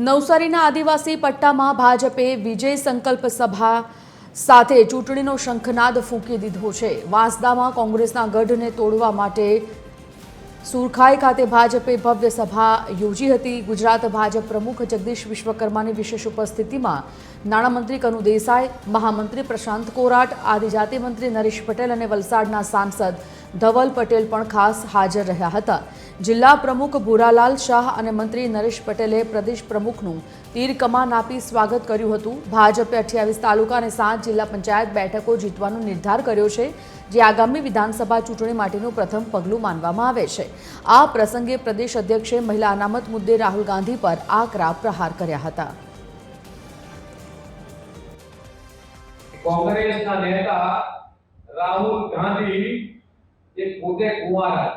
નવસારીના આદિવાસી પટ્ટામાં ભાજપે વિજય સંકલ્પ સભા સાથે ચૂંટણીનો શંખનાદ ફૂંકી દીધો છે। વાંસદામાં કોંગ્રેસના ગઢને તોડવા માટે સુરખાઈ ખાતે ભાજપે ભવ્ય સભા યોજી હતી। ગુજરાત ભાજપ પ્રમુખ જગદીશ વિશ્વકર્માની વિશેષ ઉપસ્થિતિમાં નાણામંત્રી કનુ દેસાઈ, મહામંત્રી પ્રશાંત કોરાટ, આદિજાતિ મંત્રી નરેશ પટેલ અને વલસાડના સાંસદ ધવલ પટેલ પણ ખાસ હાજર રહ્યા હતા। જિલ્લા પ્રમુખ ભૂરાલાલ શાહ અને મંત્રી નરેશ પટેલે પ્રદેશ પ્રમુખનું તીર કમાન આપી સ્વાગત કર્યું હતું। ભાજપે 28 તાલુકા અને 7 જિલ્લા પંચાયત બેઠકો જીતવાનો નિર્ધાર કર્યો છે, જે આગામી વિધાનસભા ચૂંટણી માટેનું પ્રથમ પગલું માનવામાં આવે છે। આ પ્રસંગે પ્રદેશ અધ્યક્ષે મહિલા અનામત મુદ્દે રાહુલ ગાંધી પર આકરા પ્રહાર કર્યા હતા। કોંગ્રેસના નેતા રાહુલ ગાંધી એ પોતે કુંવારા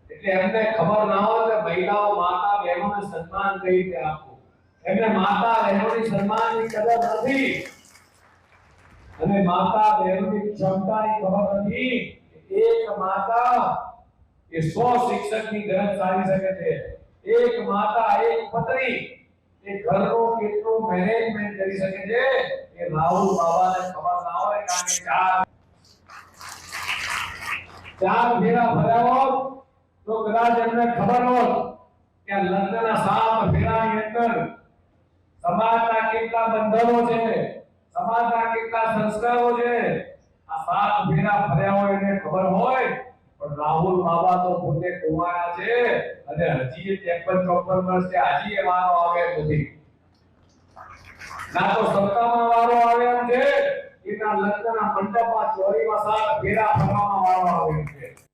એટલે એમને ખબર ના હોય કે મહિલાઓ માતા બહેનોને સન્માન કઈ રીતે આપવું। એમને માતા બહેનોની સન્માનની કદર નથી અને માતા બહેનોની ક્ષમતાની ખબર નથી। એક માતા એ 100 શિક્ષકની ગરજ ચાલી શકે છે। એક માતા, એક પત્ની એ ઘરનો કેટલું મેનેજમેન્ટ કરી શકે છે એ રાહુલ બાબાને ખબર ના હોય। કારણ કે ચાર ફેરા ફર્યા હોત તો કદાચ એમને ખબર હોત કે લગ્નના 7 ફેરાની અંદર સમાજના કેટલા બંધનો છે, સમાજના કેટલા સંસ્કારો છે। આ 7 ફેરા ફર્યા હોય એને ખબર હોય, પણ રાહુલ બાબા તો પોતે કુંવારા છે અને હજી 53-54 વર્ષ છે, હજી એ વારો આવે નથી। ના તો સત્તામાં વારો આવે એમ છે, એના લગ્નના મંડપમાં ચોરીમાં 7 ફેરા ફરવામાં વારો આવે છે।